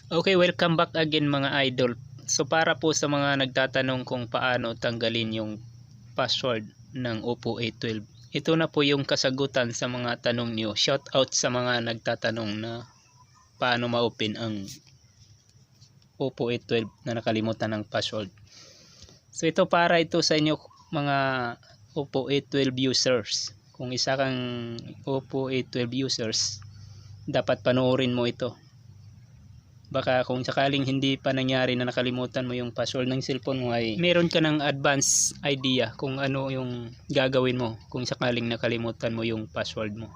Okay, welcome back again mga idol. So para po sa mga nagtatanong kung paano tanggalin yung password ng Oppo A12, ito na po yung kasagutan sa mga tanong niyo. Shout out sa mga nagtatanong na paano ma-open ang Oppo A12 na nakalimutan ng password. So ito para ito sa inyo mga Oppo A12 users. Kung isa kang Oppo A12 users, dapat panoorin mo ito. Baka kung sakaling hindi pa nangyari na nakalimutan mo yung password ng cellphone mo, ay meron ka ng advance idea kung ano yung gagawin mo kung sakaling nakalimutan mo yung password mo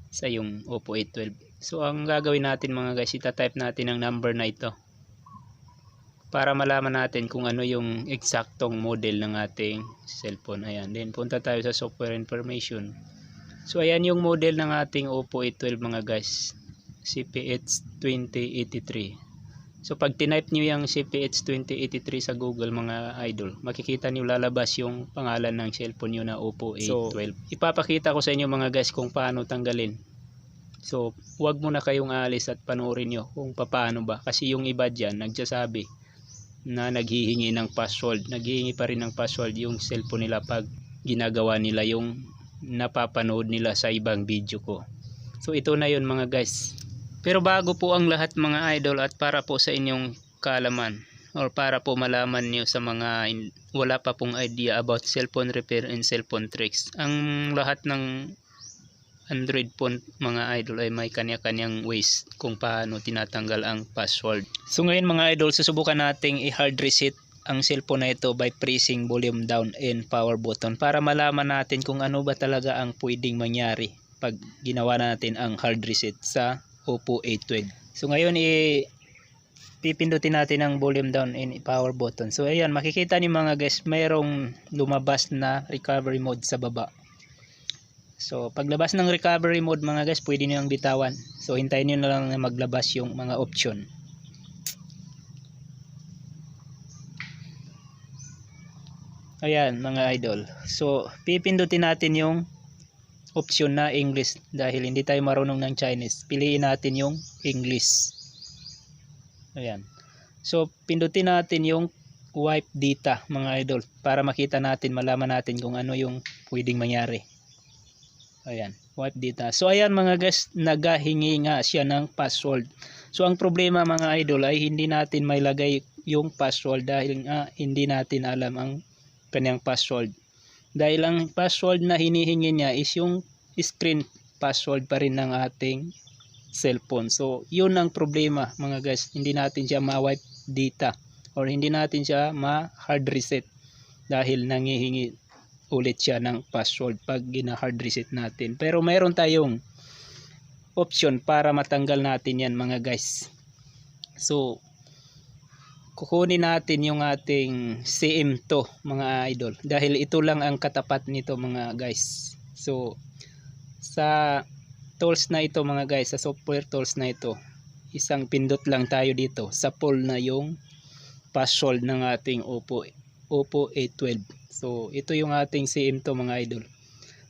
sa yung Oppo A12. So ang gagawin natin mga guys, ita-type natin ang number na ito para malaman natin kung ano yung eksaktong model ng ating cellphone. Ayan, then punta tayo sa software information. So ayan yung model ng ating Oppo A12 mga guys, CPH2083. So pag tinype nyo yung CPH2083 sa Google mga idol, makikita nyo lalabas yung pangalan ng cellphone nyo na Oppo A12. So ipapakita ko sa inyo mga guys kung paano tanggalin. So huwag muna kayong aalis at panoorin nyo kung paano ba, kasi yung iba dyan nagsasabi na naghihingi ng password, naghihingi pa rin ng password yung cellphone nila pag ginagawa nila yung napapanood nila sa ibang video ko. So ito na yun mga guys. Pero bago po ang lahat mga idol, at para po sa inyong kaalaman or para po malaman niyo sa mga wala pa pong idea about cellphone repair and cellphone tricks, ang lahat ng Android phone mga idol ay may kanya-kanyang ways kung paano tinatanggal ang password. So ngayon mga idol, susubukan nating i-hard reset ang cellphone na ito by pressing volume down and power button para malaman natin kung ano ba talaga ang pwedeng mangyari pag ginawa natin ang hard reset sa Oppo A12. So ngayon pipindutin natin ang volume down and power button. So ayan, makikita niyo mga guys, mayroong lumabas na recovery mode sa baba. So paglabas ng recovery mode mga guys, pwede niyo ang bitawan. So hintayin niyo na lang na maglabas yung mga option. Ayan mga idol. So pipindutin natin yung option na English dahil hindi tayo marunong ng Chinese. Piliin natin yung English. Ayan. So pindutin natin yung wipe data mga idol para makita natin, malaman natin kung ano yung pwedeng mangyari. Ayan, wipe data. So ayan mga guys, nagahingi nga siya ng password. So ang problema mga idol ay hindi natin mailagay yung password dahil nga hindi natin alam ang kanyang password. Dahil ang password na hinihingi niya is yung screen password pa rin ng ating cellphone. So yun ang problema mga guys, hindi natin siya ma-wipe data or hindi natin siya ma-hard reset dahil nangihingi ulit siya ng password pag gina-hard reset natin. Pero mayroon tayong option para matanggal natin yan mga guys. So kukunin natin yung ating CM2 mga idol dahil ito lang ang katapat nito mga guys. So sa tools na ito mga guys, sa software tools na ito, isang pindot lang tayo dito sa pull na yung password ng ating Oppo A12. So ito yung ating CM2 mga idol.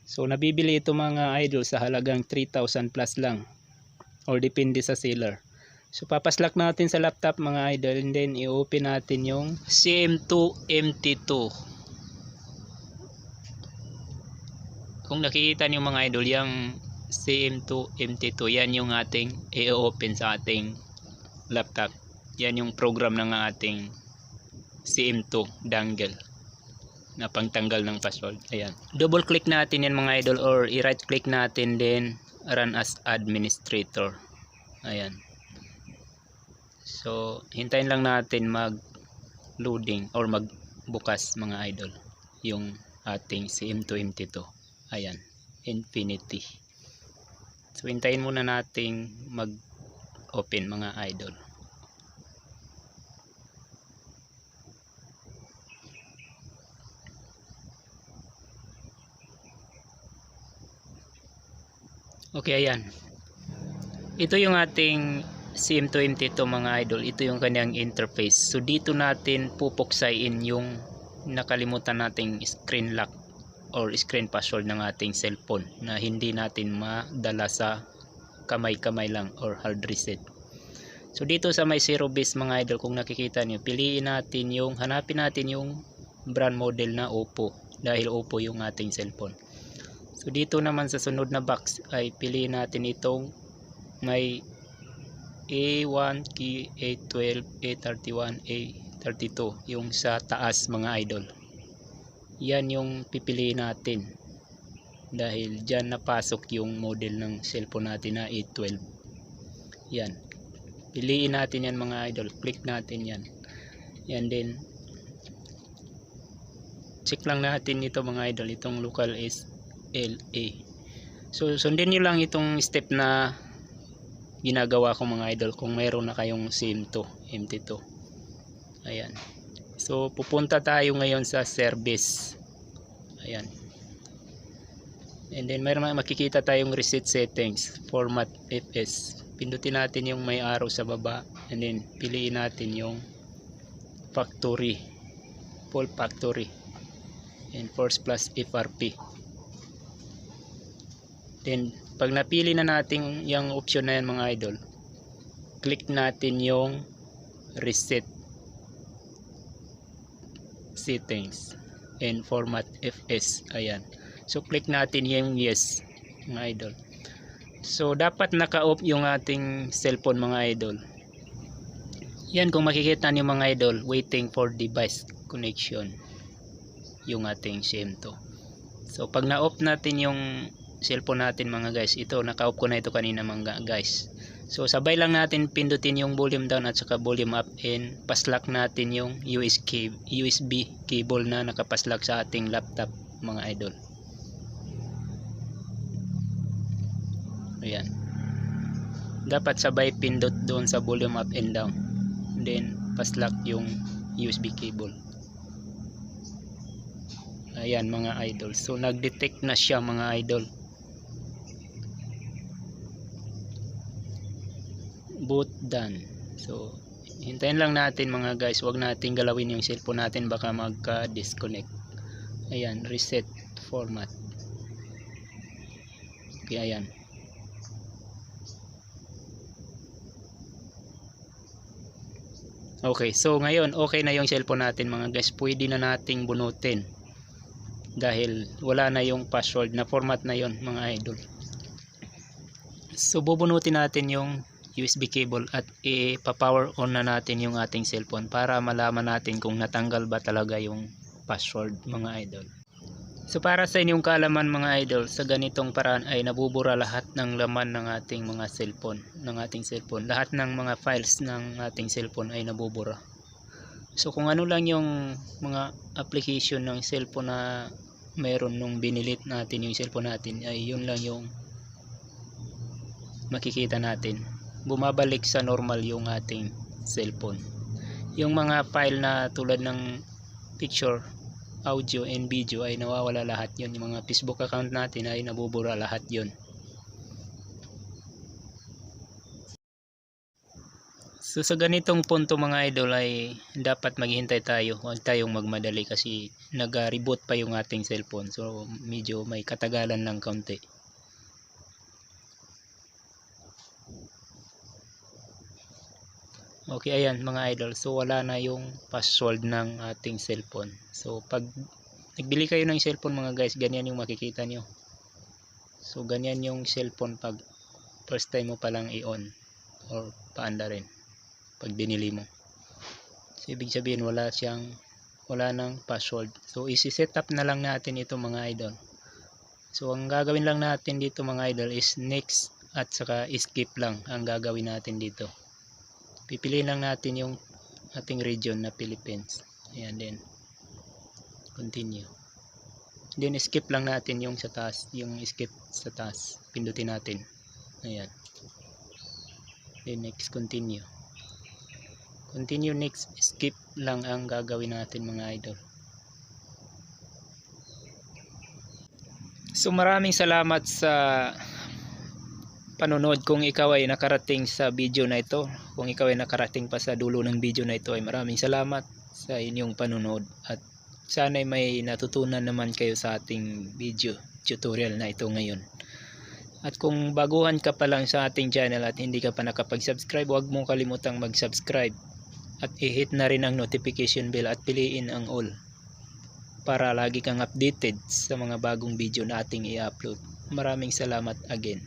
So nabibili ito mga idol sa halagang 3,000 plus lang or depende sa seller. So papaslak natin sa laptop mga idol and then i-open natin yung CM2 MT2. Kung nakikita niyo mga idol, yung CM2 MT2, yan yung ating i-open sa ating laptop. Yan yung program ng ating CM2 dongle na pangtanggal ng password. Ayan. Double click natin yan mga idol or i-right click natin then run as administrator. Ayan. So hintayin lang natin mag-loading or magbukas mga idol yung ating CM2 MT2. Ayan. Infinity. So hintayin muna nating mag-open mga idol. Okay, ayan. Ito yung ating CM2 MT2 mga idol. Ito yung kanyang interface. So dito natin pupuksain yung nakalimutan nating screen lock or screen password ng ating cellphone na hindi natin madala sa kamay-kamay lang or hard reset. So dito sa may zero base mga idol, kung nakikita nyo, hanapin natin yung brand model na Oppo, dahil Oppo yung ating cellphone. So dito naman sa sunod na box ay piliin natin itong may A1, A12, A31, A32, yung sa taas mga idol. Yan yung pipiliin natin, dahil dyan napasok yung model ng cellphone natin na A12. Yan, piliin natin yan mga idol, click natin yan. Yan din, check lang natin ito mga idol, itong local is LA. So sundin nyo lang itong step na ginagawa ko mga idol kung mayroon na kayong SIM2, MT2. Ayan, so pupunta tayo ngayon sa service. Ayan, and then mayroon makikita tayong reset settings, format FS. Pindutin natin yung may arrow sa baba, and then piliin natin yung factory, full factory, and force plus FRP. Then pag napili na natin yung option na yan mga idol, click natin yung reset settings and format FS. Ayan, so click natin yung yes mga idol. So dapat naka-off yung ating cellphone mga idol. Yan, kung makikita niyo mga idol, waiting for device connection yung ating SIM2. So pag na-off natin yung cellphone natin mga guys, ito naka-off ko na ito kanina mga guys. So sabay lang natin pindutin yung volume down at saka volume up, and paslak natin yung USB cable na nakapaslak sa ating laptop mga idol. Ayan, dapat sabay pindot doon sa volume up and down, and then paslak yung USB cable. Ayan mga idol, so nag-detect na siya mga idol. Boot done. So hintayin lang natin mga guys, wag natin galawin yung cellphone natin, baka magka-disconnect. Ayan, reset format. Okay, ayan. Okay, so ngayon okay na yung cellphone natin mga guys, pwede na nating bunutin dahil wala na yung password, na format na yon mga idol. So bubunutin natin yung USB cable at ipa-power on na natin yung ating cellphone para malaman natin kung natanggal ba talaga yung password mga idol. So para sa inyong kaalaman mga idol, sa ganitong paraan ay nabubura lahat ng laman ng ating mga cellphone, lahat ng mga files ng ating cellphone ay nabubura. So kung ano lang yung mga application ng cellphone na meron nung binilit natin yung cellphone natin, ay yun lang yung makikita natin. Bumabalik sa normal yung ating cellphone. Yung mga file na tulad ng picture, audio and video ay nawawala lahat yun. Yung mga Facebook account natin ay nabubura lahat yun. So sa ganitong punto mga idol ay dapat maghintay tayo, huwag tayong magmadali kasi nag-reboot pa yung ating cellphone, so medyo may katagalan ng kaunti. Okay, ayan mga idol, so wala na yung password ng ating cellphone. So pag nagbili kayo ng cellphone mga guys, ganyan yung makikita nyo. So ganyan yung cellphone pag first time mo palang i-on or paanda rin pag binili mo. So ibig sabihin wala nang password. So isi-set up na lang natin ito mga idol. So ang gagawin lang natin dito mga idol is next at saka skip lang ang gagawin natin dito. Pipiliin lang natin yung ating region na Philippines. Ayan, din continue. Then skip lang natin yung sa taas, yung skip sa taas. Pindutin natin. Ayan. Then next continue. Continue, next skip lang ang gagawin natin mga idol. So maraming salamat sa panonood. Kung ikaw ay nakarating sa video na ito, kung ikaw ay nakarating pa sa dulo ng video na ito, ay maraming salamat sa inyong panonood at sana ay may natutunan naman kayo sa ating video tutorial na ito ngayon. At kung baguhan ka pa lang sa ating channel at hindi ka pa nakapag-subscribe, huwag mong kalimutang mag-subscribe at i-hit na rin ang notification bell at piliin ang all para lagi kang updated sa mga bagong video na ating i-upload. Maraming salamat again.